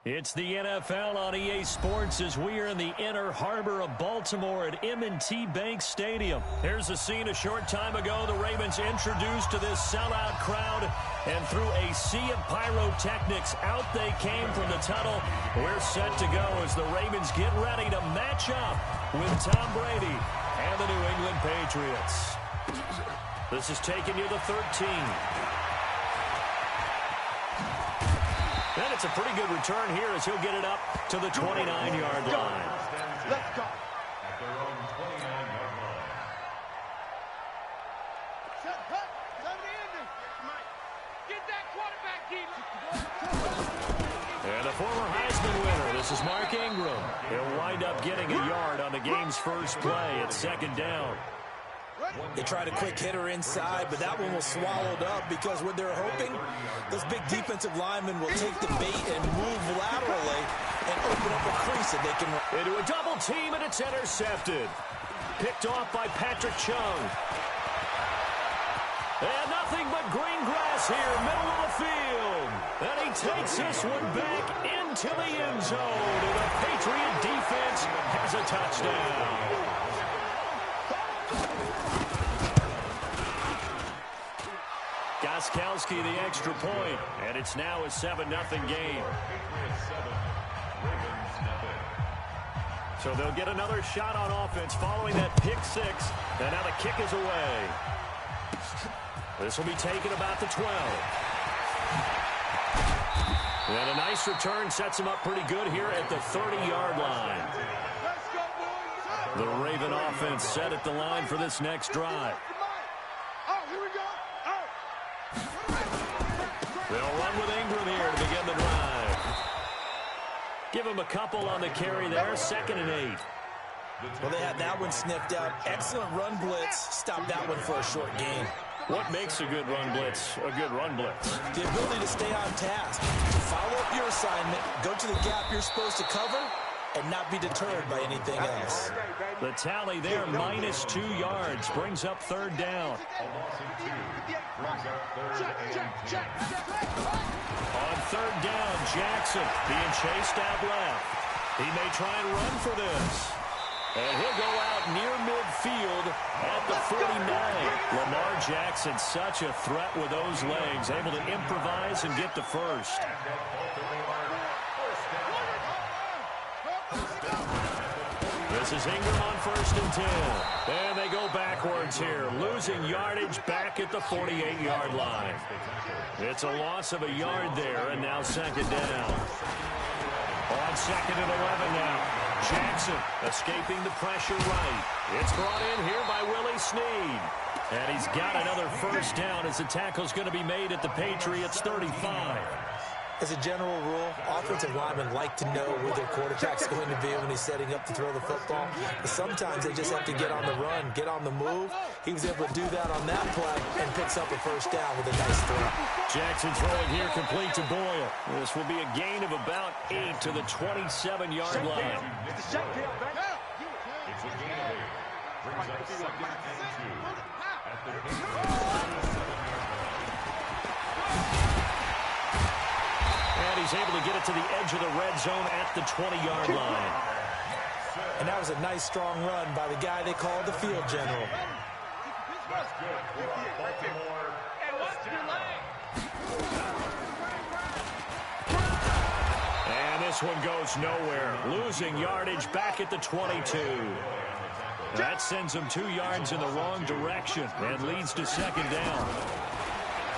It's the NFL on EA Sports as we are in the inner harbor of Baltimore at M&T Bank Stadium. Here's a scene a short time ago. The Ravens introduced to this sellout crowd, and through a sea of pyrotechnics, out they came from the tunnel. We're set to go as the Ravens get ready to match up with Tom Brady and the New England Patriots. This is taking you to 13. And it's a pretty good return here as he'll get it up to the 29-yard line. Let's go. At their own 29-yard line. Get that quarterback, And a former Heisman winner. This is Mark Ingram. He'll wind up getting a yard on the game's first play at second down. They tried a quick hitter inside, but that one was swallowed up because what they're hoping, those big defensive linemen will take the bait and move laterally and open up a crease that they can... Into a double team, and it's intercepted. Picked off by Patrick Chung. And nothing but green grass here, middle of the field. And he takes this one back into the end zone. And the Patriot defense has a touchdown. Gostkowski the extra point, and it's now a 7-0 game. So they'll get another shot on offense following that pick six, and now the kick is away. This will be taken about the 12. And a nice return sets him up pretty good here at the 30-yard line. The Raven offense set at the line for this next drive. They'll run with Ingram here to begin the drive. Give him a couple on the carry there, 2nd and 8. Well, they had that one sniffed out. Excellent run blitz. Stop that one for a short gain. What makes a good run blitz a good run blitz? The ability to stay on task, to follow up your assignment, go to the gap you're supposed to cover, and not be deterred by anything else. The tally there, minus 2 yards, brings up third down. On third down, Jackson being chased out left. He may try and run for this. And he'll go out near midfield at the 49. Lamar Jackson, such a threat with those legs, able to improvise and get the first. This is Ingram on 1st and 10. And they go backwards here, losing yardage back at the 48-yard line. It's a loss of a yard there, and now 2nd down. On 2nd and 11 now. Jackson escaping the pressure right. It's brought in here by Willie Snead. And he's got another first down as the tackle's going to be made at the Patriots' 35. As a general rule, offensive linemen like to know where their quarterback's going to be when he's setting up to throw the football. But sometimes they just have to get on the run, get on the move. He was able to do that on that play and picks up a first down with a nice throw. Jackson throwing here complete to Boyle. This will be a gain of about 8 to the 27-yard line. It's a gain of 8. Brings up 2nd and 2 at the And he's able to get it to the edge of the red zone at the 20-yard line. And that was a nice, strong run by the guy they call the field general. That's good for Baltimore. And this one goes nowhere. Losing yardage back at the 22. That sends him 2 yards in the wrong direction and leads to 2nd down.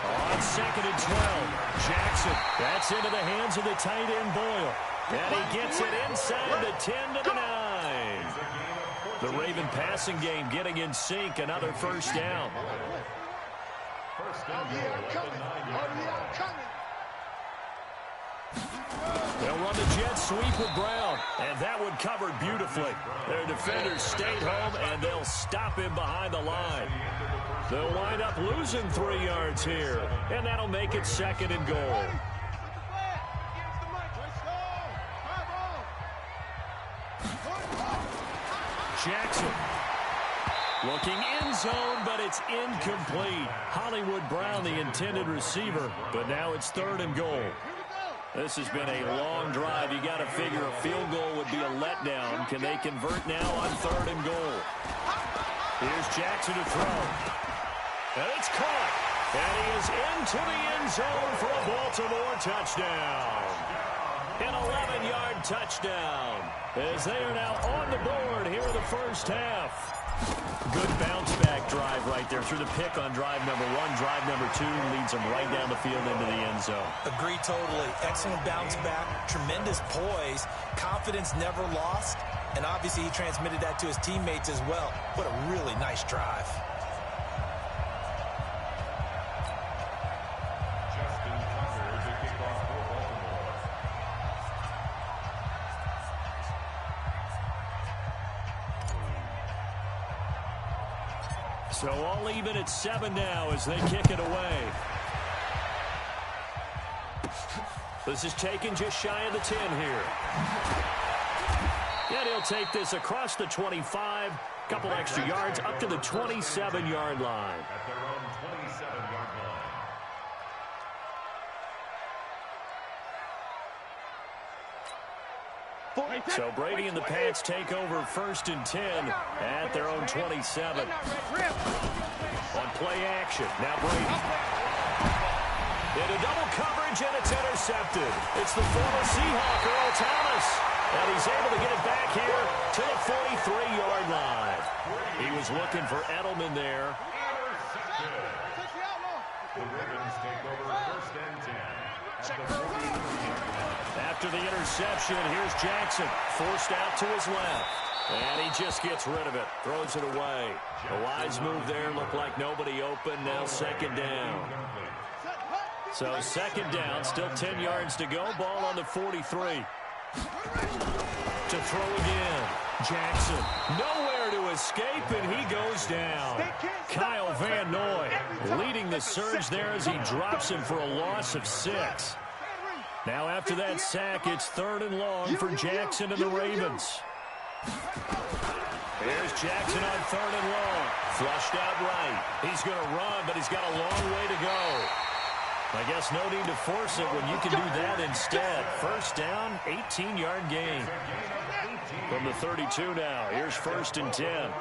On 2nd and 12, Jackson. That's into the hands of the tight end Boyle. And he gets it inside the 10 to the 9. The Raven passing game getting in sync. Another first down. First down goal at the 9-yard line. They'll run the jet sweep with Brown. And that one covered beautifully. Their defenders stayed home, and they'll stop him behind the line. They'll wind up losing 3 yards here. And that'll make it 2nd and goal. Jackson looking end zone, but it's incomplete. Hollywood Brown, the intended receiver, but now it's 3rd and goal. This has been a long drive. You got to figure a field goal would be a letdown. Can they convert now on 3rd and goal? Here's Jackson to throw. And it's caught. And he is into the end zone for a Baltimore touchdown. An 11-yard touchdown. As they are now on the board here in the first half. Good bounce-back drive right there through the pick on drive number 1. Drive number 2 leads them right down the field into the end zone. Agree totally. Excellent bounce-back, tremendous poise, confidence never lost, and obviously he transmitted that to his teammates as well. What a really nice drive. So all even at 7 now as they kick it away. This is taken just shy of the 10 here. And he'll take this across the 25, couple extra yards up to the 27-yard line. At their own 27-yard line. So Brady and the Pats take over 1st and 10 at their own 27. On play action, now Brady. Into double coverage, and it's intercepted. It's the former Seahawk, Earl Thomas. And he's able to get it back here to the 43-yard line. He was looking for Edelman there. The Ravens take over 1st and 10 at the 43-yard line. After the interception, here's Jackson, forced out to his left. And he just gets rid of it, throws it away. A wise move there, looked like nobody open, now 2nd down. So 2nd down, still 10 yards to go, ball on the 43. To throw again, Jackson, nowhere to escape, and he goes down. Kyle Van Noy leading the surge there as he drops him for a loss of 6. Now after that sack, it's 3rd and long for Jackson and the Ravens. Here's Jackson on 3rd and long. Flushed out right. He's going to run, but he's got a long way to go. I guess no need to force it when you can do that instead. 1st down, 18-yard gain. From the 32 now, here's 1st and 10.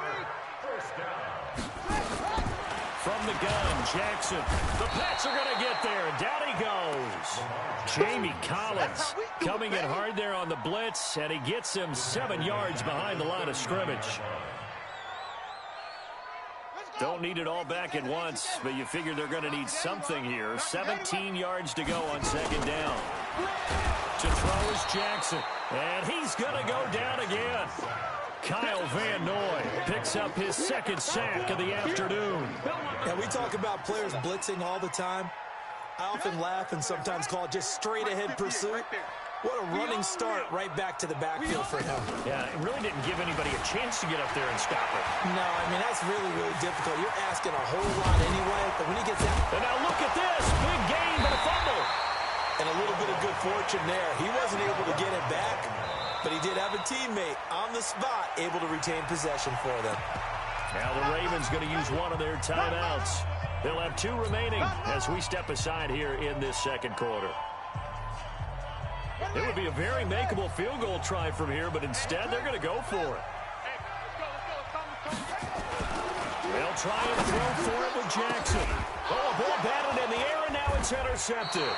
From the gun, Jackson. The Pats are going to get there. Down he goes. Jamie Collins coming in hard there on the blitz, and he gets him 7 yards behind the line of scrimmage. Don't need it all back at once, but you figure they're going to need something here. 17 yards to go on 2nd down. To throw is Jackson, and he's going to go down again. Kyle Van Noy picks up his 2nd sack of the afternoon. And we talk about players blitzing all the time. I often laugh and sometimes call it just straight-ahead pursuit. What a running start right back to the backfield for him. Yeah, it really didn't give anybody a chance to get up there and stop it. No, I mean, that's really, really difficult. You're asking a whole lot anyway, but when he gets out... And now look at this. Big gain, but a fumble. And a little bit of good fortune there. He wasn't able to get it back, but he did have a teammate on the spot able to retain possession for them. Now the Ravens going to use one of their timeouts. They'll have 2 remaining as we step aside here in this 2nd quarter. It would be a very makeable field goal try from here, but instead they're going to go for it. They'll try and throw for it with Jackson. Oh, a ball batted in the air, and now it's intercepted.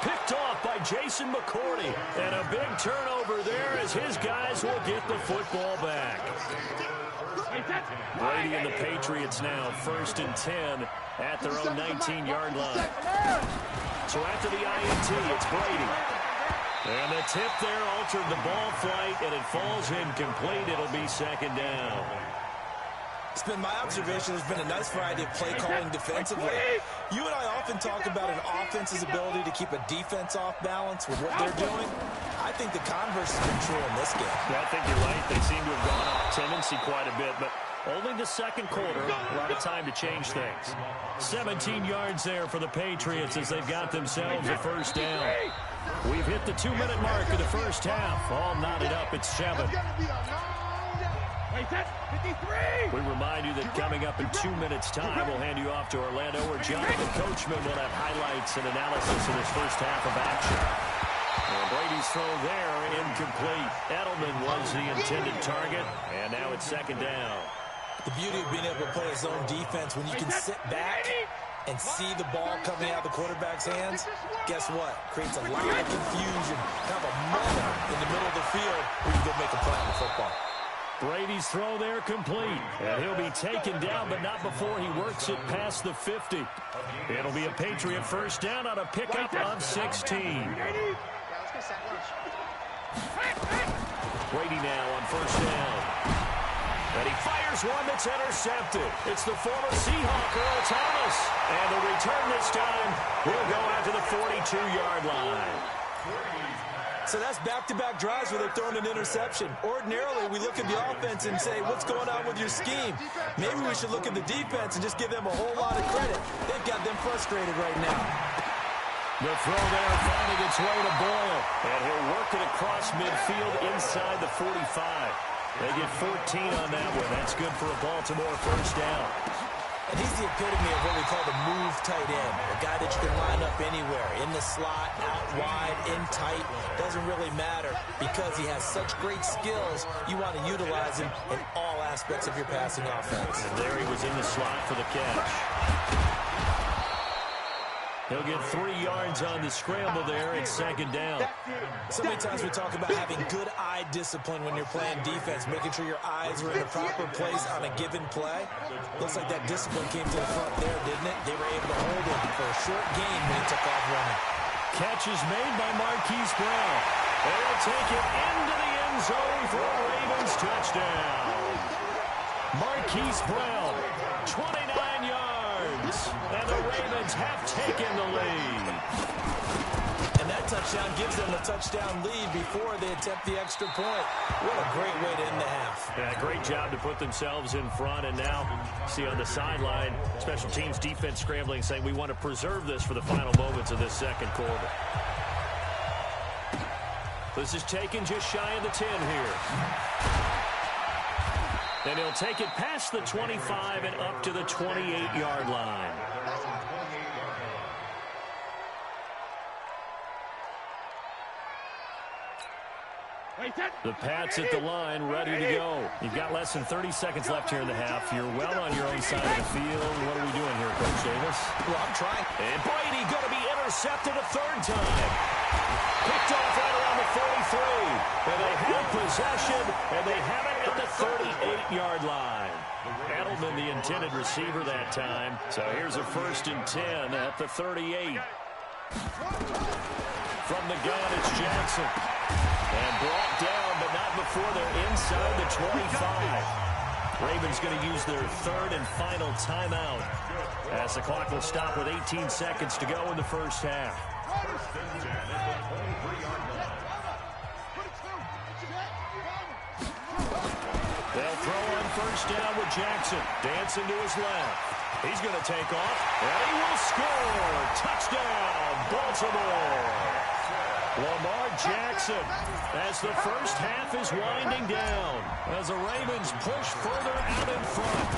Picked off by Jason McCourty. And a big turnover there as his guys will get the football back. Brady and the Patriots now 1st and 10 at their own 19-yard line. So after the INT, it's Brady. And the tip there altered the ball flight, and it falls incomplete. It'll be 2nd down. It's been my observation there's been a nice variety of play calling defensively. You and I often talk about an offense's ability to keep a defense off balance with what they're doing. I think the converse has been true in this game. Yeah, I think you're right. They seem to have gone off tendency quite a bit, but only the 2nd quarter, a lot of time to change things. 17 yards there for the Patriots as they've got themselves a 1st down. We've hit the 2-minute mark of the 1st half. All knotted up at 7. We remind you that coming up in 2 minutes' time, we'll hand you off to Orlando, where Jonathan Coachman will have highlights and analysis of this 1st half of action. And Brady's throw there, incomplete. Edelman was the intended target, and now it's second down. The beauty of being able to play a zone defense when you can sit back and see the ball coming out of the quarterback's hands, guess what? Creates a lot of confusion, kind of a moment in the middle of the field where you go make a play on the football. Brady's throw there complete. And he'll be taken down, but not before he works it past the 50. It'll be a Patriot first down on a pickup of 16. Brady now on first down. And he fires one that's intercepted. It's the former Seahawk, Earl Thomas. And the return this time will go out to the 42-yard line. So that's back-to-back drives where they've thrown an interception. Ordinarily, we look at the offense and say, what's going on with your scheme? Maybe we should look at the defense and just give them a whole lot of credit. They've got them frustrated right now. The throw there finding its way to Boyle. And he'll work it across midfield inside the 45. They get 14 on that one. That's good for a Baltimore first down. And he's the epitome of what we call the move tight end. A guy that you can line up anywhere. In the slot, out wide, in tight. Doesn't really matter because he has such great skills. You want to utilize him in all aspects of your passing offense. And there he was in the slot for the catch. He'll get 3 yards on the scramble there. It's second down. So many times we talk about having good eye discipline when you're playing defense, making sure your eyes are in the proper place on a given play. Looks like that discipline came to the front there, didn't it? They were able to hold him for a short gain when he took off running. Catch is made by Marquise Brown. They'll take it into the end zone for a Ravens touchdown. Marquise Brown, 29 yards. And the Ravens have taken the lead. And that touchdown gives them a touchdown lead before they attempt the extra point. What a great way to end the half. Yeah, great job to put themselves in front. And now, see on the sideline, special teams defense scrambling, saying we want to preserve this for the final moments of this second quarter. This is taken just shy of the 10 here. And he'll take it past the 25 and up to the 28-yard line. The Pats at the line, ready to go. You've got less than 30 seconds left here in the half. You're well on your own side of the field. What are we doing here, Coach Davis? Well, I'm trying. And Brady going to be intercepted a third time. Picked off right around the 43. And they have possession, and they have it at the 38-yard line. Edelman, the intended receiver that time. So here's a 1st and 10 at the 38. From the gun, it's Jackson. And brought down, but not before they're inside the 25. Ravens going to use their 3rd and final timeout as the clock will stop with 18 seconds to go in the first half. They'll throw on first down with Jackson. Dancing to his left. He's going to take off, and he will score. Touchdown, Baltimore. Lamar Jackson as the first half is winding down as the Ravens push further out in front.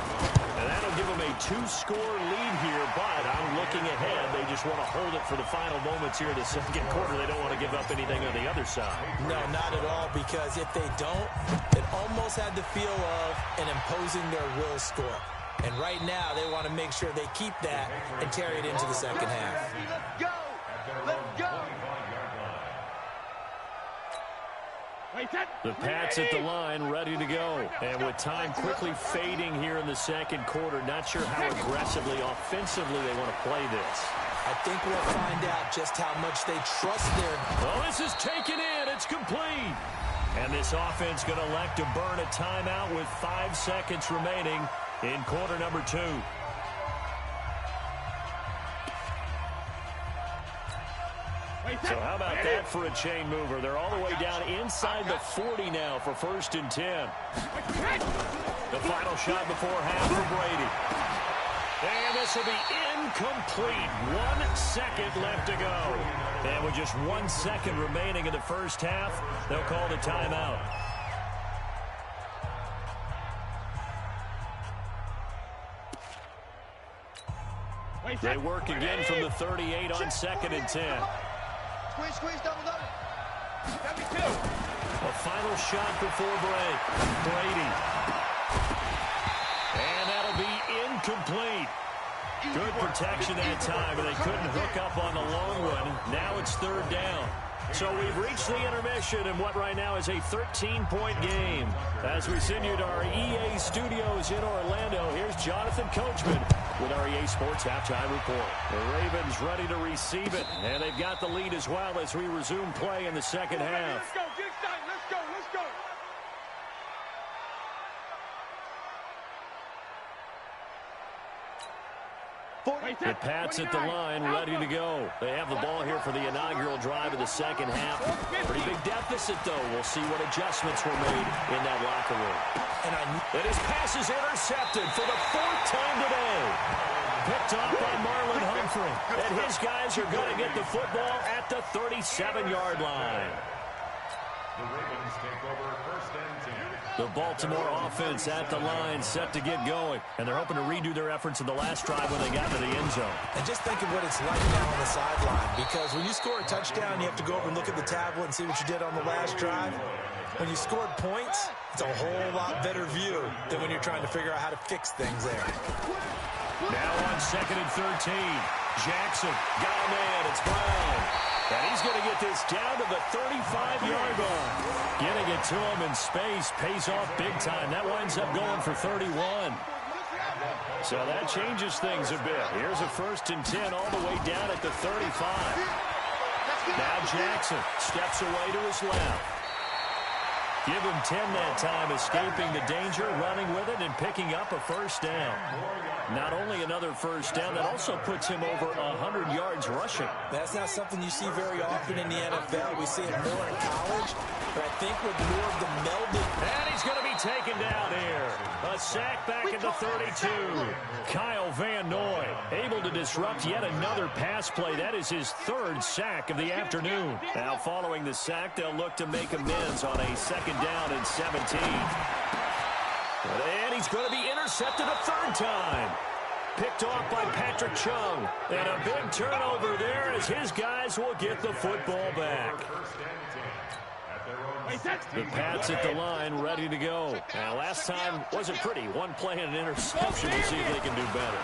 And that'll give them a 2-score lead here, but I'm looking ahead. They just want to hold it for the final moments here in the second quarter. They don't want to give up anything on the other side. No, not at all, because if they don't, it almost had the feel of an imposing their will score. And right now, they want to make sure they keep that and carry it into the second half. Let's go! Let's go! The Pats at the line, ready to go. And with time quickly fading here in the second quarter, not sure how aggressively, offensively they want to play this. I think we'll find out just how much they trust their... Well, this is taken in. It's complete. And this offense going to elect to burn a timeout with 5 seconds remaining in quarter number 2. So how about that for a chain mover? They're all the way down inside the 40 now for 1st and 10. The final shot before half for Brady. And this will be incomplete. 1 second left to go. And with just 1 second remaining in the first half, they'll call the timeout. They work again from the 38 on 2nd and 10. Squeeze, double. 72. A final shot before break. Brady. And that'll be incomplete. Good protection that time, but they couldn't hook up on the long one. Now it's third down. So we've reached the intermission in what right now is a 13-point game. As we send you to our EA studios in Orlando, here's Jonathan Coachman with our EA Sports Halftime Report. The Ravens ready to receive it, and they've got the lead as well as we resume play in the second half. Let's go, get tight, let's go. The Pats at the line, ready to go. They have the ball here for the inaugural drive of the second half. Pretty big deficit, though. We'll see what adjustments were made in that locker room. And his pass is intercepted for the fourth time today. Picked off by Marlon Humphrey. And his guys are going to get the football at the 37-yard line. The Ravens take over first and 10. The Baltimore offense at the line, set to get going. And they're hoping to redo their efforts in the last drive when they got to the end zone. And just think of what it's like now on the sideline. Because when you score a touchdown, you have to go over and look at the tablet and see what you did on the last drive. When you scored points, it's a whole lot better view than when you're trying to figure out how to fix things there. Now on 2nd and 13. Jackson got a man. It's Brown. And he's going to get this down to the 35-yard line. Getting it to him in space pays off big time. That winds up going for 31. So that changes things a bit. Here's a 1st and 10 all the way down at the 35. Now Jackson steps away to his left. Give him 10 that time, escaping the danger, running with it, and picking up a first down. Not only another first down, that also puts him over 100 yards rushing. That's not something you see very often in the NFL. We see it more in college, but I think with more of the melding. And he's going to be taken down here. A sack back at the 32. Kyle Van Noy able to disrupt yet another pass play. That is his 3rd sack of the afternoon. Now following the sack, they'll look to make amends on a 2nd down and 17. And he's going to be intercepted a 3rd time. Picked off by Patrick Chung. And a big turnover there as his guys will get the football back. The Pats at the line, ready to go. Now, last time wasn't pretty. One play and an interception. We'll see if they can do better.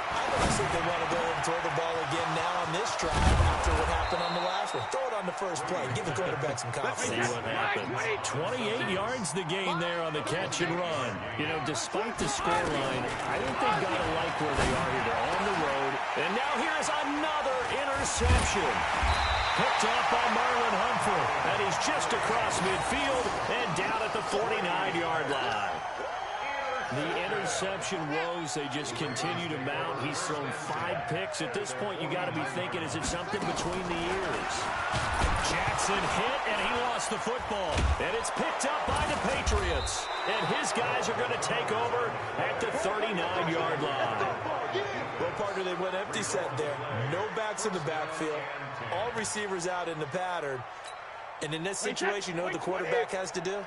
I think they want to go and throw the ball again now on this drive after what happened on the last one. Throw it on the first play. Give the quarterback some confidence. See what happens. 28 yards the gain there on the catch and run. You know, despite the scoreline, I think they've got to like where they are here. They're on the road. And now here's another interception. Picked off by Marlon Humphrey. And he's just across midfield and down at the 49-yard line. The interception woes, they just continue to mount. He's thrown 5 picks. At this point, you got to be thinking, is it something between the ears? Jackson hit, and he lost the football. And it's picked up by the Patriots. And his guys are going to take over at the 39-yard line. Well, partner, they went empty set there. No backs in the backfield. All receivers out in the pattern. And in this situation, you know what the quarterback has to do?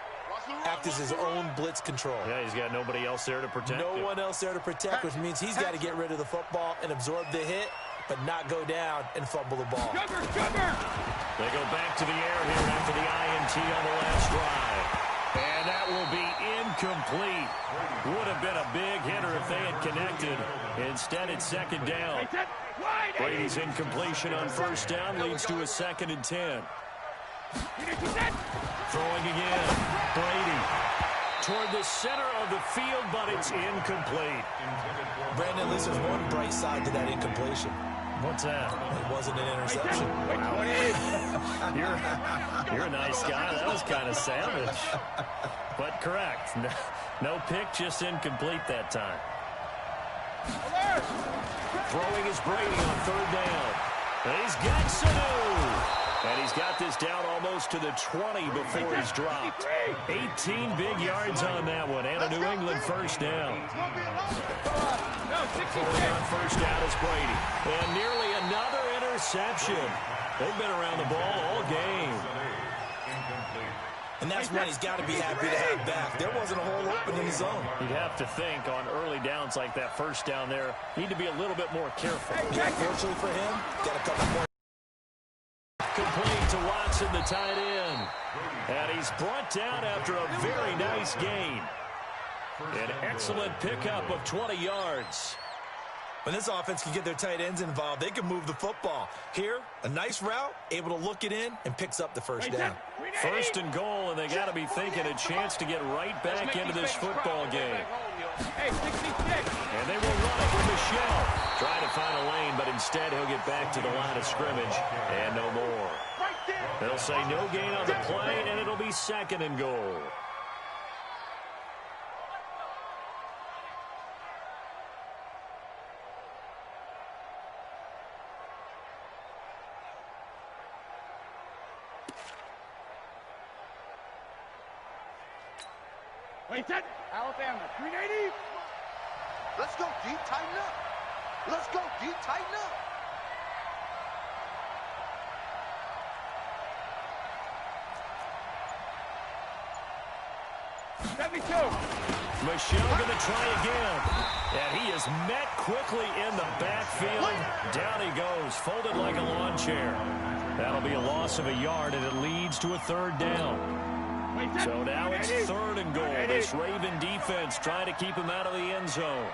Act as his own blitz control. Yeah, he's got nobody else there to protect him. No one else there to protect, which means he's got to get rid of the football and absorb the hit, but not go down and fumble the ball. They go back to the air here after the INT on the last drive. And that will be incomplete. Would have been a big hitter if they had connected. Instead, it's 2nd down. Brady's incompletion on 1st down leads to a 2nd and 10. Throwing again. Brady toward the center of the field, but it's incomplete. Brandon, at least there's one bright side to that incompletion. What's that? It wasn't an interception. You're a nice guy. That was kind of savage. But correct. No pick, just incomplete that time. Throwing is Brady on 3rd down. And he's got Sanu. And he's got this down almost to the 20 before he's dropped. 18 big yards on that one. And a New England 1st down. On 1st down is Brady. And nearly another interception. They've been around the ball all game. And that's when he's got to be happy to have back. There wasn't a hole open in the zone. You'd have to think on early downs like that 1st down there, need to be a little bit more careful. Yeah, fortunately for him, got a couple more Complete to Watson, the tight end. And he's brought down after a very nice gain. An excellent pickup of 20 yards. When this offense can get their tight ends involved, they can move the football. Here, a nice route, able to look it in, and picks up the first down. First and goal, and they got to be thinking a chance to get right back into this football game. And they will run it with Michelle. Trying to find a lane, but instead he'll get back to the line of scrimmage, and no more. They'll say no gain on the play, and it'll be second and goal. Wait, set. Alabama, 380. Let's go, D. Tighten up. Let's go, D. Tighten up. Michelle going to try again. And he is met quickly in the backfield. Down he goes, folded like a lawn chair. That'll be a loss of a yard, and it leads to a third down. So now it's third and goal. This Raven defense trying to keep him out of the end zone.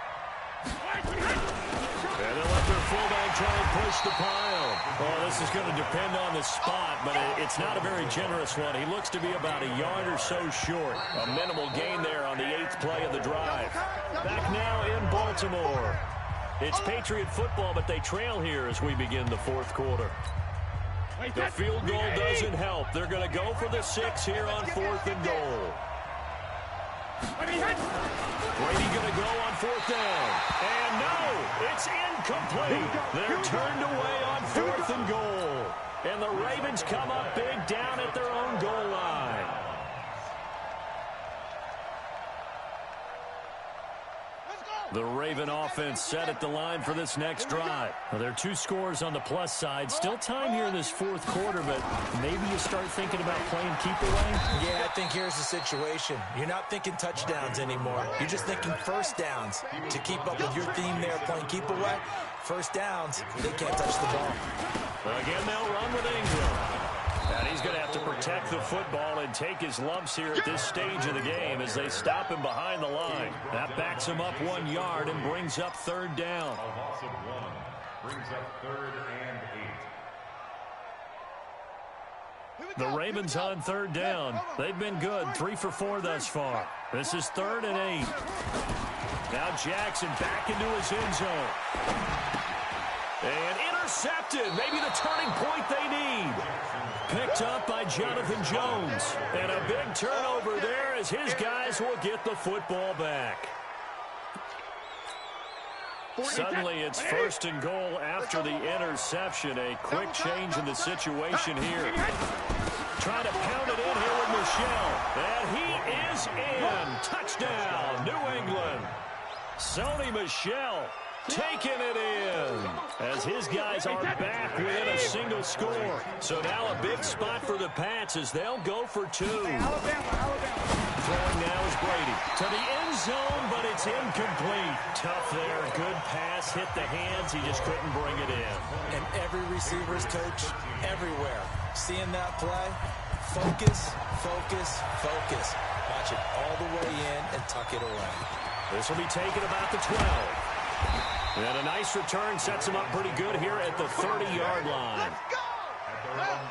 And they'll let their fullback try and push the pile. Oh, this is going to depend on the spot, but it's not a very generous one. He looks to be about a yard or so short. A minimal gain there on the 8th play of the drive. Back now in Baltimore. It's Patriot football, but they trail here as we begin the fourth quarter. The field goal doesn't help. They're going to go for the 6 here on 4th and goal. Brady going to go on 4th down. And no, it's incomplete. They're turned away on 4th and goal. And the Ravens come up big down at their own goal line. The Raven offense set at the line for this next drive. Well, there are 2 scores on the plus side. Still time here in this fourth quarter, but maybe you start thinking about playing keep away? Yeah, I think here's the situation. You're not thinking touchdowns anymore. You're just thinking first downs. To keep up with your theme there, playing keep away, first downs, they can't touch the ball. Again, they'll run with Ingram. And he's going to have to protect the football and take his lumps here at this stage of the game as they stop him behind the line. That backs him up 1 yard and brings up third down. A loss of 1 brings up 3rd and 8. The Ravens on third down. They've been good, 3 for 4 thus far. This is 3rd and 8. Now Jackson back into his end zone. And intercepted. Maybe the turning point they need. Picked up by Jonathan Jones. And a big turnover there as his guys will get the football back. Suddenly it's 1st and goal after the interception. A quick change in the situation here. Trying to pound it in here with Michelle. And he is in. Touchdown, New England. Sony Michel taking it in as his guys are back within a single score. So now a big spot for the Pats as they'll go for 2. Throwing now is Brady to the end zone, but it's incomplete. Tough there. Good pass. Hit the hands. He just couldn't bring it in. And every receiver's coach everywhere. Seeing that play, focus, focus, focus. Watch it all the way in and tuck it away. This will be taken about the 12. And a nice return sets him up pretty good here at the 30-yard line.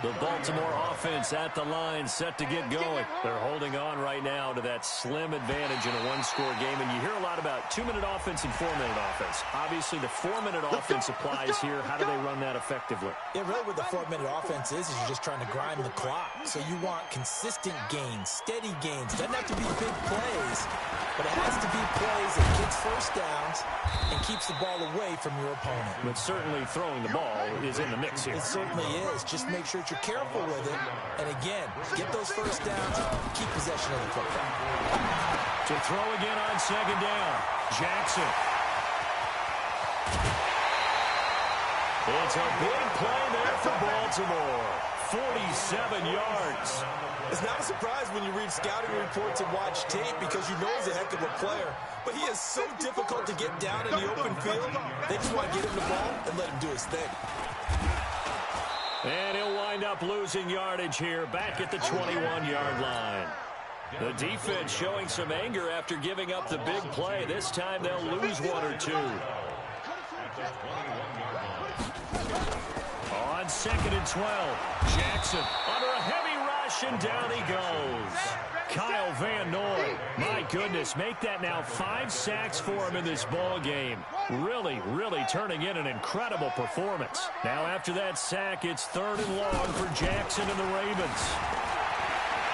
The Baltimore offense at the line set to get going. They're holding on right now to that slim advantage in a one-score game. And you hear a lot about 2-minute offense and 4-minute offense. Obviously, the 4-minute offense applies here. How do they run that effectively? Yeah, really what the 4-minute offense is you're just trying to grind the clock. So you want consistent gains, steady gains. Doesn't have to be big plays, but it has to be plays that gets first downs and keeps the ball away from your opponent. But certainly throwing the ball is in the mix here. It certainly is. Just make sure that you're careful with it. And again, get those first downs, keep possession of the football. To throw again on 2nd down, Jackson. It's a big play there for Baltimore. 47 yards. It's not a surprise when you read scouting reports and watch tape because you know he's a heck of a player. But he is so difficult to get down in the open field. They just want to get him the ball and let him do his thing. And he'll wind up losing yardage here, back at the 21-yard line. The defense showing some anger after giving up the big play. This time they'll lose one or two. On 2nd and 12, Jackson under a heavy rush, and down he goes. Kyle Van Noy, my goodness, make that now 5 sacks for him in this ball game. Really, really turning in an incredible performance. Now after that sack, it's 3rd and long for Jackson and the Ravens.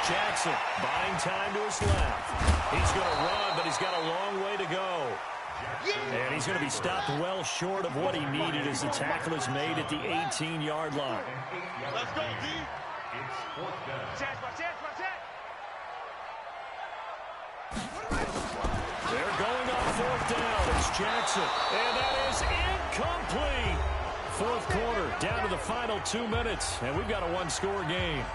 Jackson buying time to his left. He's going to run, but he's got a long way to go. And he's going to be stopped well short of what he needed as the tackle is made at the 18-yard line. Let's go, D. It's 4th down. They're going on 4th down. It's Jackson. And that is incomplete. 4th quarter, down to the final 2 minutes. And we've got a one-score game.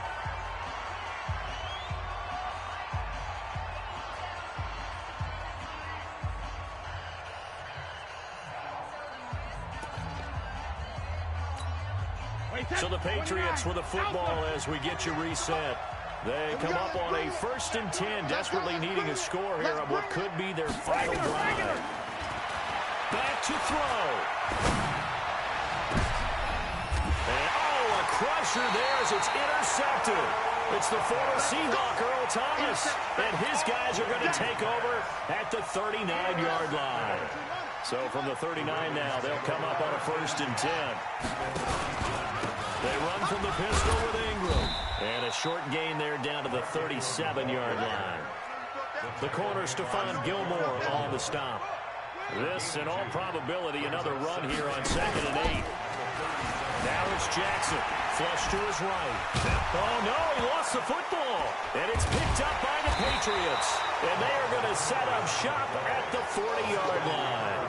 So the Patriots with the football as we get you reset. They come up on a 1st and 10, desperately needing a score here on what could be their final drive. Back to throw. And, a crusher there as it's intercepted. It's the former Seahawk, Earl Thomas, and his guys are going to take over at the 39-yard line. So from the 39 now, they'll come up on a 1st and 10. They run from the pistol with Ingram. And a short gain there down to the 37-yard line. The corner, Stephon Gilmore, on the stop. This, in all probability, another run here on 2nd and 8. Now it's Jackson. Flush to his right. Oh, no, he lost the football. And it's picked up by the Patriots. And they are going to set up shop at the 40-yard line.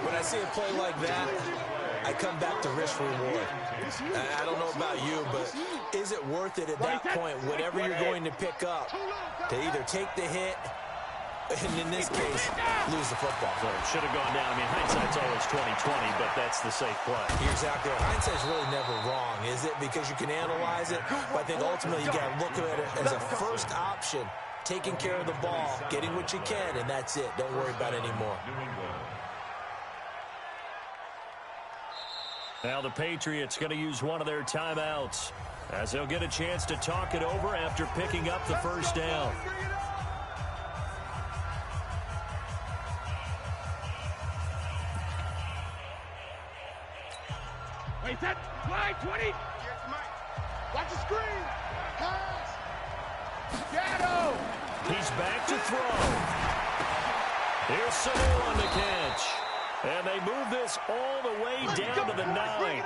When I see a play like that, I come back to risk reward. I don't know about you, but is it worth it at that point, whatever you're going to pick up, to either take the hit, and in this case, lose the football? So it should have gone down. I mean, hindsight's always 20/20, but that's the safe play. You're exactly right. Hindsight's really never wrong, is it? Because you can analyze it, but I think ultimately you got to look at it as a first option, taking care of the ball, getting what you can, and that's it. Don't worry about it anymore. Now the Patriots going to use one of their timeouts as they'll get a chance to talk it over after picking up the 1st down. Wait, set, fly, 20. Watch the screen. Pass. Shadow. He's back to throw. Here's Sanu on the catch. And they move this all the way down to the 9.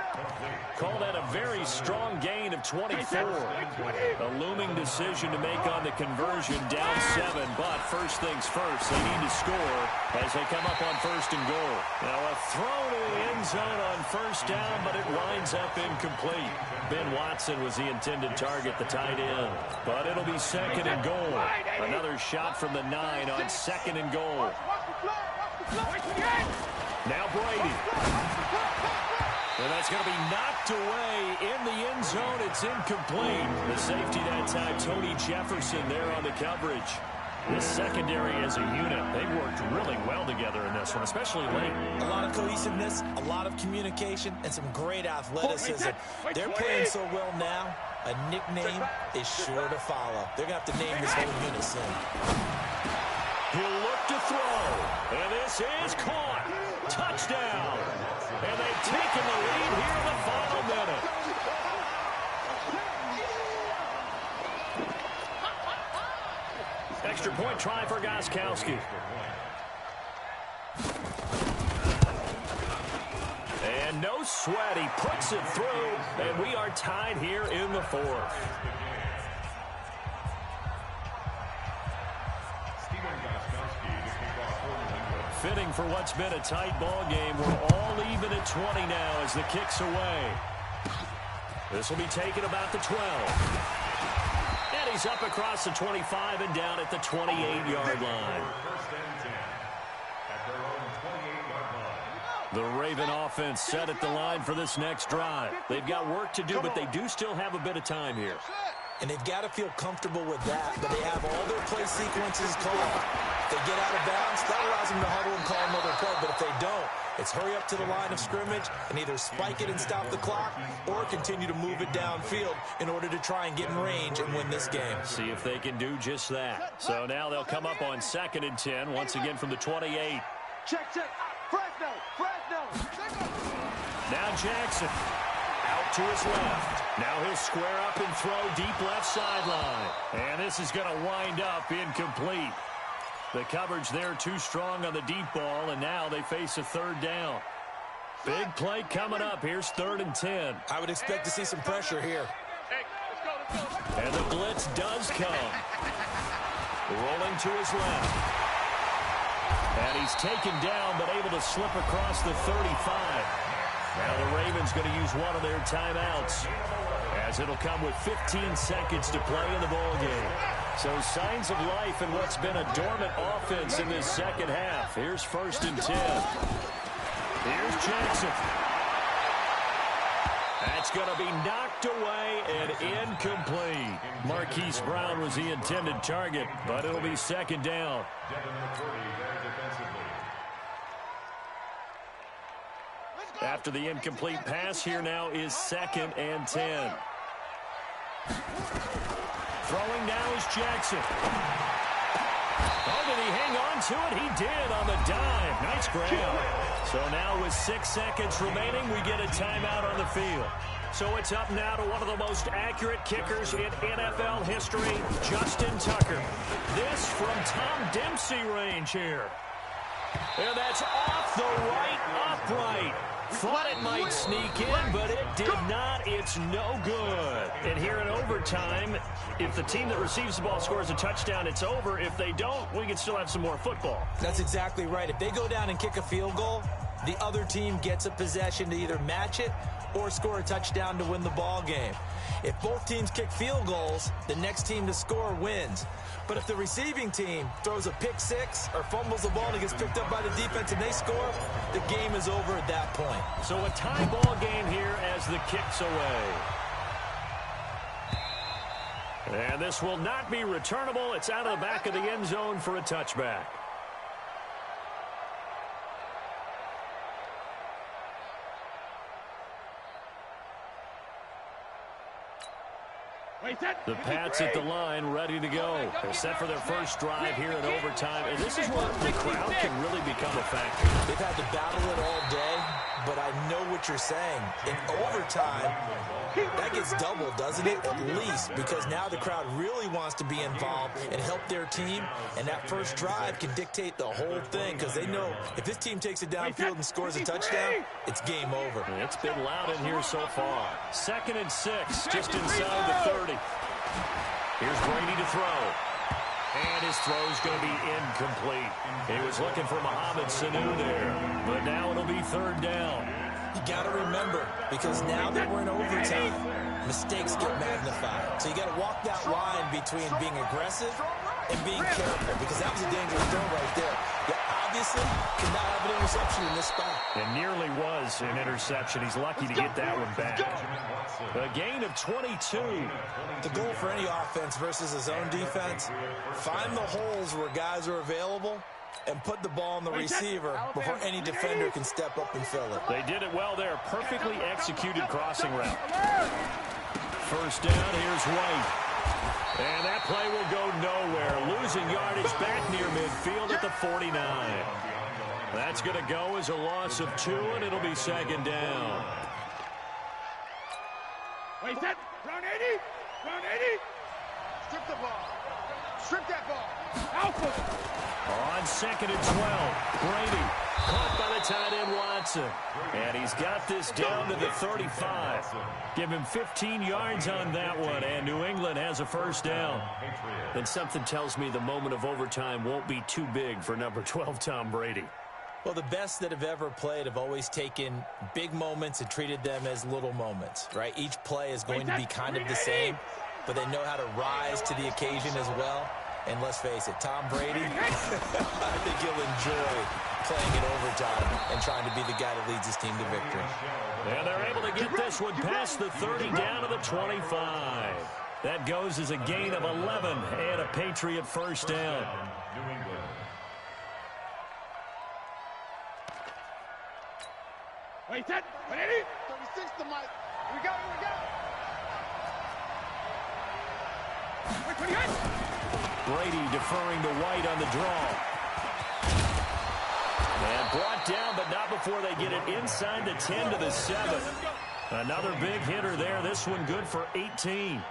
Call that a very strong gain of 24. A looming decision to make on the conversion, down 7. But first things first, they need to score as they come up on 1st and goal. Now a throw to the end zone on 1st down, but it winds up incomplete. Ben Watson was the intended target, the tight end. But it'll be 2nd and goal. Another shot from the 9 on 2nd and goal. Now Brady. And that's going to be knocked away in the end zone. It's incomplete. The safety that time, Tony Jefferson there on the coverage. This secondary as a unit, they've worked really well together in this one, especially late. A lot of cohesiveness, a lot of communication, and some great athleticism. They're playing so well now, a nickname is sure to follow. They're going to have to name this whole unit soon. He'll look to throw. And this is caught. Touchdown. And they've taken the lead here in the final minute. Extra point try for Gostkowski. And no sweat. He puts it through. And we are tied here in the 4th. Fitting for what's been a tight ball game. We're all even at 20 now as the kick's away. This will be taken about the 12. And he's up across the 25 and down at the 28-yard line. The Raven offense set at the line for this next drive. They've got work to do, but they do still have a bit of time here. And they've got to feel comfortable with that, but they have all their play sequences called. If they get out of bounds, that allows them to huddle and call another play. But if they don't, it's hurry up to the line of scrimmage and either spike it and stop the clock or continue to move it downfield in order to try and get in range and win this game. See if they can do just that. So now they'll come up on 2nd and 10, once again from the 28. Check. Fresno. Now Jackson. Out to his left. Now he'll square up and throw deep left sideline. And this is going to wind up incomplete. The coverage there too strong on the deep ball, and now they face a 3rd down. Big play coming up. Here's 3rd and 10. I would expect to see some pressure here. Let's go. And the blitz does come. Rolling to his left. And he's taken down, but able to slip across the 35. Now the Ravens going to use one of their timeouts, as it'll come with 15 seconds to play in the ballgame. So signs of life in what's been a dormant offense in this second half. Here's 1st and 10. Here's Jackson. That's going to be knocked away and incomplete. Marquise Brown was the intended target, but it'll be 2nd down. After the incomplete pass, here now is 2nd and 10. Throwing now is Jackson. Oh, did he hang on to it? He did on the dive. Nice grab. So now with 6 seconds remaining, we get a timeout on the field. So it's up now to one of the most accurate kickers in NFL history, Justin Tucker. This from Tom Dempsey range here. And that's off the right upright. Thought it might sneak in, but it did not. It's no good. And here in overtime, if the team that receives the ball scores a touchdown, it's over. If they don't, we can still have some more football. That's exactly right. If they go down and kick a field goal, the other team gets a possession to either match it or score a touchdown to win the ball game. If both teams kick field goals, the next team to score wins. But if the receiving team throws a pick six or fumbles the ball and it gets picked up by the defense and they score, the game is over at that point. So a tie ball game here as the kick's away. And this will not be returnable. It's out of the back of the end zone for a touchback. The Pats at the line, ready to go. They're set for their first drive here in overtime. And this is where the crowd can really become a factor. They've had to battle it all day, but I know what you're saying. In overtime, that gets doubled, doesn't it? At least, because now the crowd really wants to be involved and help their team. And that first drive can dictate the whole thing, because they know if this team takes it downfield and scores a touchdown, it's game over. It's been loud in here so far. 2nd and 6, just inside the 30. Here's Brady to throw. And his throw's going to be incomplete. He was looking for Mohamed Sanu there. But now it'll be 3rd down. You got to remember, because now that we're in overtime, mistakes get magnified. So you got to walk that line between being aggressive and being careful, because that was a dangerous throw right there. You obviously cannot have an interception in this spot. It nearly was an interception. He's lucky to get that one back. A gain of 22. The goal for any offense versus a zone defense, find the holes where guys are available and put the ball on the receiver before any defender can step up and fill it. They did it well there. Perfectly executed crossing route. First down, here's White. And that play will go nowhere. Losing yardage back near midfield at the 49. That's going to go as a loss of 2, and it'll be 2nd down. Wait, set. Round 80. Round 80. Strip the ball. Strip that ball. Alpha. On 2nd and 12, Brady caught by the tight end Watson. And he's got this down to the 35. Give him 15 yards on that one, and New England has a first down. And something tells me the moment of overtime won't be too big for number 12, Tom Brady. Well, the best that have ever played have always taken big moments and treated them as little moments, right? Each play is going to be kind of the same, but they know how to rise to the occasion as well. And let's face it, Tom Brady, I think he'll enjoy playing in overtime and trying to be the guy that leads his team to victory. And they're able to get this one past the 30 down to the 25. That goes as a gain of 11 and a Patriot first down. New England. Wait, set. 180. 36 to Mike. We got it, we got it. Wait, 28. Brady deferring to White on the draw. And brought down, but not before they get it inside the 10 to the 7. Another big hitter there. This one good for 18.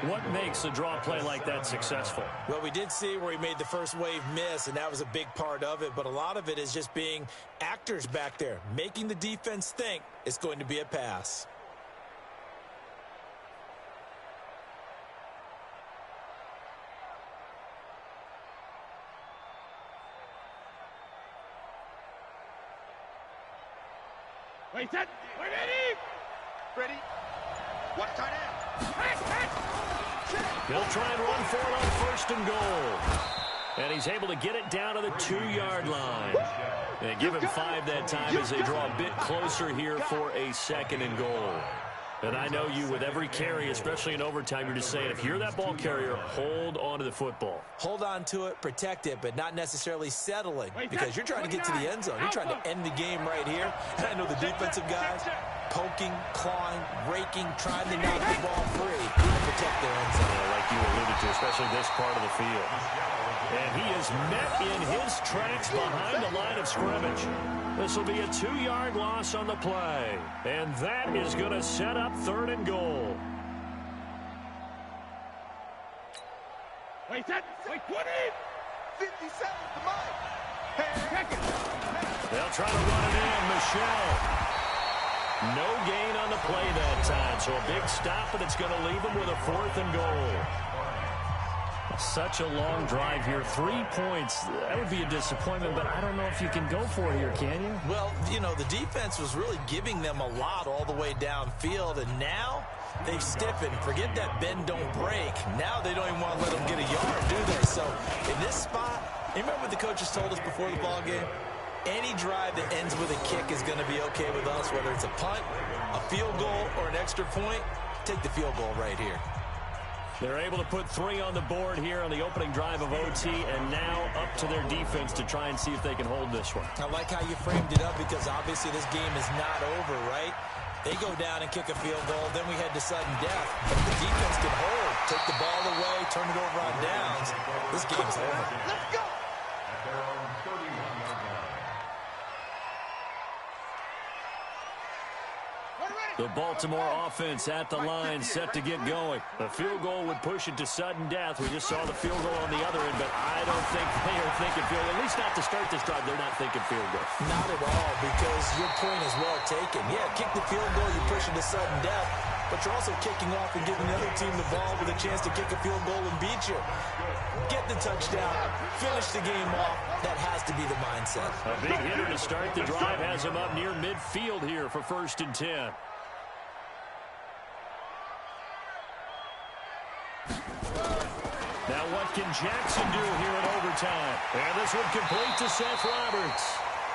What makes a draw play like that successful? Well, we did see where he made the first wave miss, and that was a big part of it. But a lot of it is just being actors back there, making the defense think it's going to be a pass. Wait, set. 180. Ready? Watch tight end. He'll try and run for it on first and goal. And he's able to get it down to the 2-yard line. They give him 5 that time as they draw a bit closer here for a second and goal. And I know you, with every carry, especially in overtime, you're just saying, if you're that ball carrier, hold on to the football. Hold on to it, protect it, but not necessarily settling, because you're trying to get to the end zone. You're trying to end the game right here. And I know the defensive guys poking, clawing, raking, trying to knock the ball free to protect their end zone. Yeah, like you alluded to, especially this part of the field. And he is met in his tracks behind the line of scrimmage. This will be a 2-yard loss on the play. And that is going to set up third and goal. Wait, set. Wait, 20. 57 to Mike. Second. They'll try to run it in. Michelle. No gain on the play that time. So a big stop, but it's going to leave them with a 4th and goal. Such a long drive here. 3 points. That would be a disappointment, but I don't know if you can go for it here, can you? Well, you know, the defense was really giving them a lot all the way downfield, and now they've stiffened. Forget that bend, don't break. Now they don't even want to let them get a yard, do they? So in this spot, you remember what the coaches told us before the ball game? Any drive that ends with a kick is going to be okay with us, whether it's a punt, a field goal, or an extra point. Take the field goal right here. They're able to put 3 on the board here on the opening drive of OT, and now up to their defense to try and see if they can hold this one. I like how you framed it up, because obviously this game is not over, right? They go down and kick a field goal, then we head to sudden death. But if the defense can hold, take the ball away, turn it over on downs, this game's over. Let's go. At their own 31-yard line. The Baltimore offense at the line, set to get going. The field goal would push it to sudden death. We just saw the field goal on the other end, but I don't think they are thinking field goal. At least not to start this drive. They're not thinking field goal. Not at all, because your point is well taken. Yeah, kick the field goal, you push it to sudden death, but you're also kicking off and giving the other team the ball with a chance to kick a field goal and beat you. Get the touchdown, finish the game off. That has to be the mindset. A big hitter to start the drive has him up near midfield here for 1st and 10. Now what can Jackson do here in overtime? And this one complete to Seth Roberts.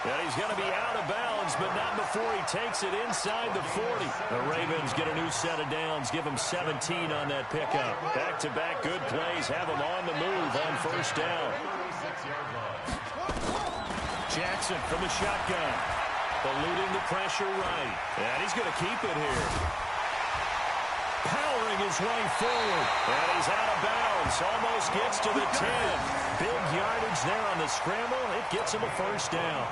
And he's going to be out of bounds, but not before he takes it inside the 40. The Ravens get a new set of downs, give them 17 on that pickup. Back-to-back good plays, have them on the move on first down. Jackson from the shotgun, eluding the pressure right. And he's going to keep it here. Powering his way forward. And he's out of bounds. Almost gets to the 10. Big yardage there on the scramble. It gets him a first down.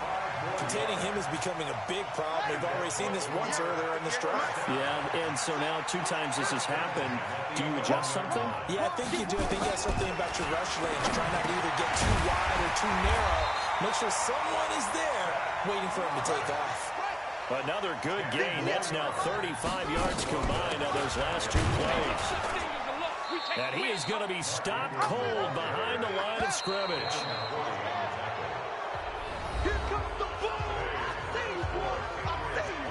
Containing him is becoming a big problem. We've already seen this once earlier in this drive. Yeah, and so now 2 times this has happened. Do you adjust something? Yeah, I think you do. I think you have something about your rush lanes. Try not to either get too wide or too narrow. Make sure someone is there waiting for him to take off. Another good gain. That's now 35 yards combined on those last 2 plays. And he is going to be stopped cold behind the line of scrimmage. Here comes the ball. I see you, boy. I see you.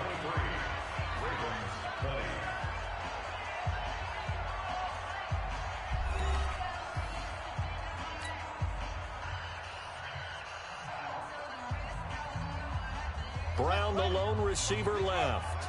Brown, the lone receiver, left.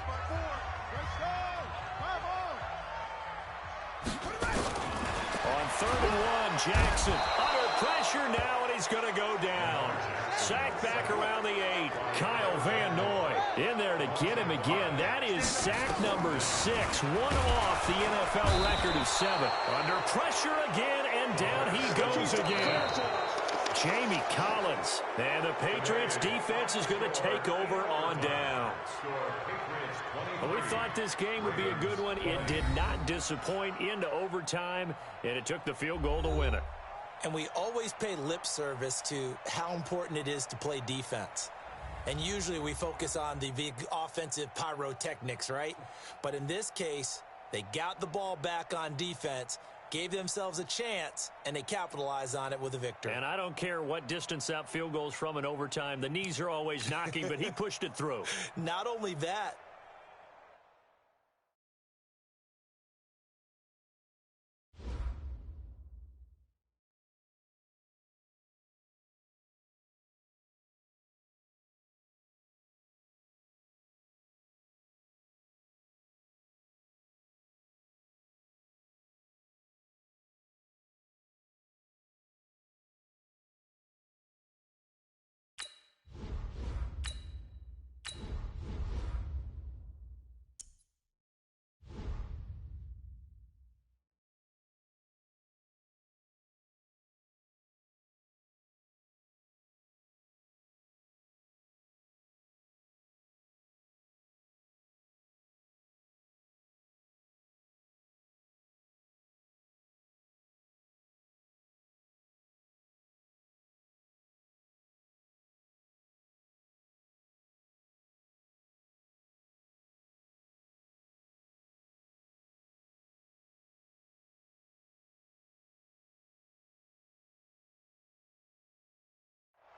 On 3rd and 1, Jackson under pressure now, and he's going to go down. Sacked back around the 8. Kyle Van Noy in there to get him again. That is sack number 6. One off the NFL record of 7. Under pressure again, and down he goes again. Jamie Collins. And the Patriots defense is going to take over on down. Well, we thought this game would be a good one. It did not disappoint into overtime, and it took the field goal to win it. And we always pay lip service to how important it is to play defense. And usually we focus on the big offensive pyrotechnics, right? But in this case, they got the ball back on defense, gave themselves a chance, and they capitalized on it with a victory. And I don't care what distance that field goes from in overtime. The knees are always knocking, but he pushed it through. Not only that,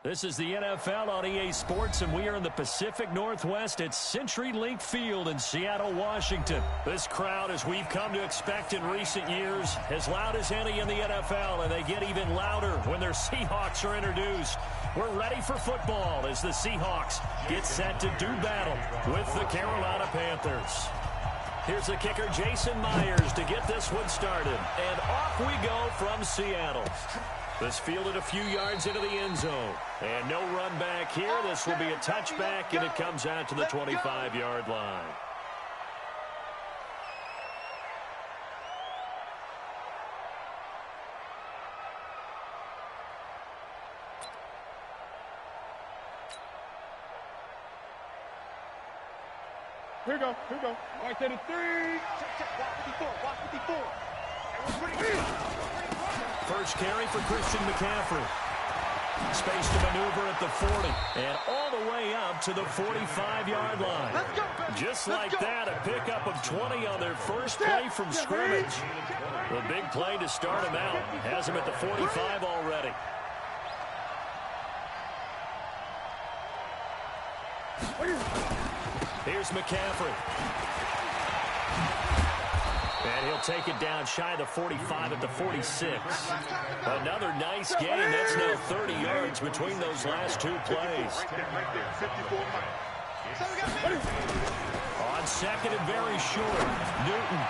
This is the NFL on EA Sports, and we are in the Pacific Northwest at CenturyLink Field in Seattle, Washington. This crowd, as we've come to expect in recent years, as loud as any in the NFL, and they get even louder when their Seahawks are introduced. We're ready for football as the Seahawks get set to do battle with the Carolina Panthers. Here's the kicker, Jason Myers, to get this one started. And off we go from Seattle. This fielded a few yards into the end zone. And no run back here. This will be a touchback, and it comes out to the 25-yard line. Here we go. Right to the 3. Check. Walk 54. And we're pretty. First carry for Christian McCaffrey. Space to maneuver at the 40. And all the way up to the 45-yard line. Let's go. Just like that, a pickup of 20 on their first play from scrimmage. The big play to start him out. Has him at the 45 already. Here's McCaffrey. And he'll take it down shy of the 45 at the 46. Another nice game. That's now 30 yards between those last two plays. On second and very short, Newton.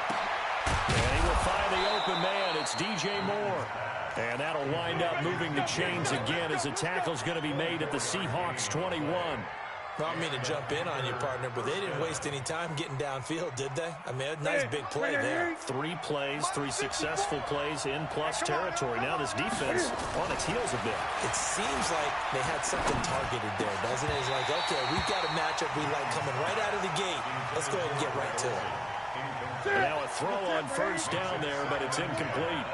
And he will find the open man. It's DJ Moore. And that'll wind up moving the chains again as the tackle's going to be made at the Seahawks 21. I don't mean to jump in on you, partner, but they didn't waste any time getting downfield, did they? I mean, a nice big play there. 3 plays, 3 successful plays in plus territory. Now this defense on its heels a bit. It seems like they had something targeted there, doesn't it? It's like, okay, we've got a matchup we like coming right out of the gate. Let's go ahead and get right to it. And now a throw on first down there, but it's incomplete.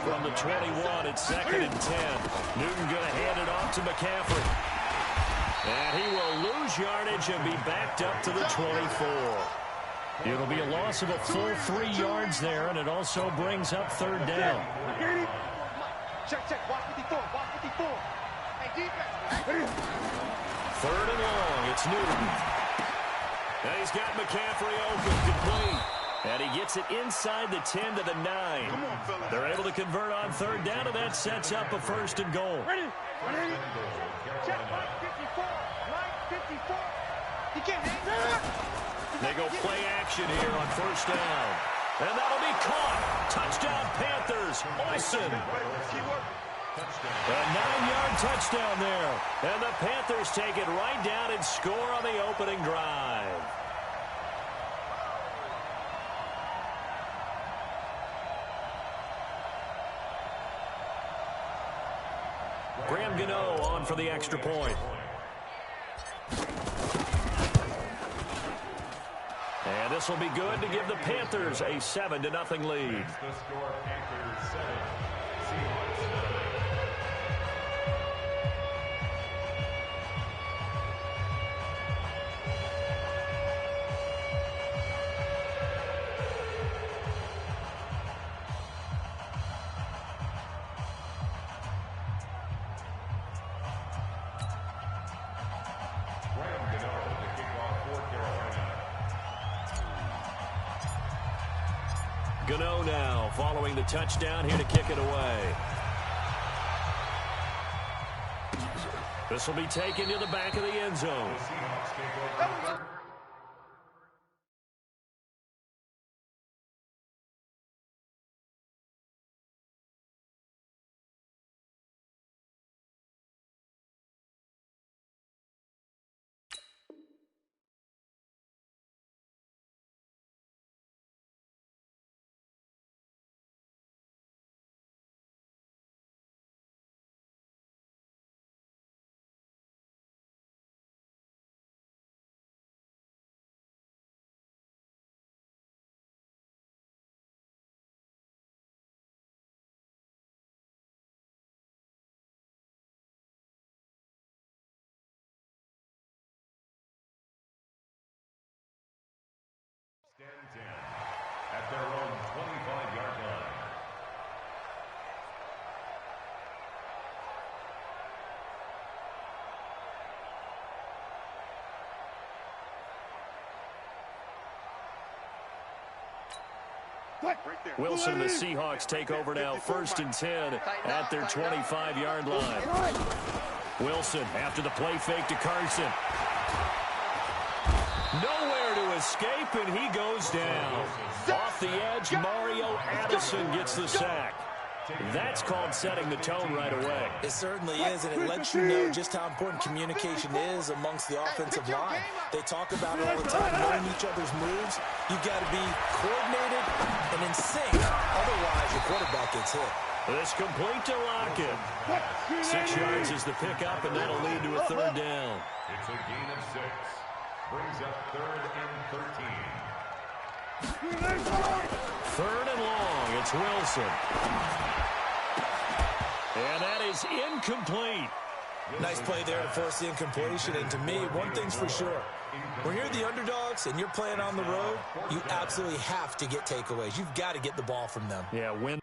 From the 21, it's 2nd and 10. Newton going to hand it off to McCaffrey. And he will lose yardage and be backed up to the 24. It'll be a loss of a full 3 yards there, and it also brings up 3rd down. Check. Walk 54. Hey, defense. 3rd and long. It's Newton. And he's got McCaffrey open, complete. And he gets it inside the 10 to the 9. Come on, fellas. They're able to convert on 3rd down, and that sets up a 1st and goal. Ready. Check. Line 54. They go play action here on first down. And that'll be caught. Touchdown, Panthers. Olsen. A 9-yard touchdown there. And the Panthers take it right down and score on the opening drive. Graham Gano on for the extra point. And this will be good to give the Panthers a 7-0 lead. The score, Panthers 7, Seahawks 9. Gano now following the touchdown here to kick it away. This will be taken to the back of the end zone. Stands in at their own 25-yard line. Wilson and the Seahawks take over now, 1st and 10 at their 25-yard line. Wilson after the play fake to Carson. Nowhere to escape, and he goes down. Off the edge, Mario Addison gets the sack. That's called setting the tone right away. It certainly is, and it lets you know just how important communication is amongst the offensive line. They talk about it all the time, knowing each other's moves. You've got to be coordinated and in sync. Otherwise, your quarterback gets hit. This complete to Lockett. 6 yards is the pickup, and that'll lead to a 3rd down. It's a gain of 6. Brings up 3rd and 13. 3rd and long. It's Wilson. And that is incomplete. Nice play there to force the incompletion. And to me, one thing's for sure. When you're the underdogs and you're playing on the road, you absolutely have to get takeaways. You've got to get the ball from them. Yeah, win.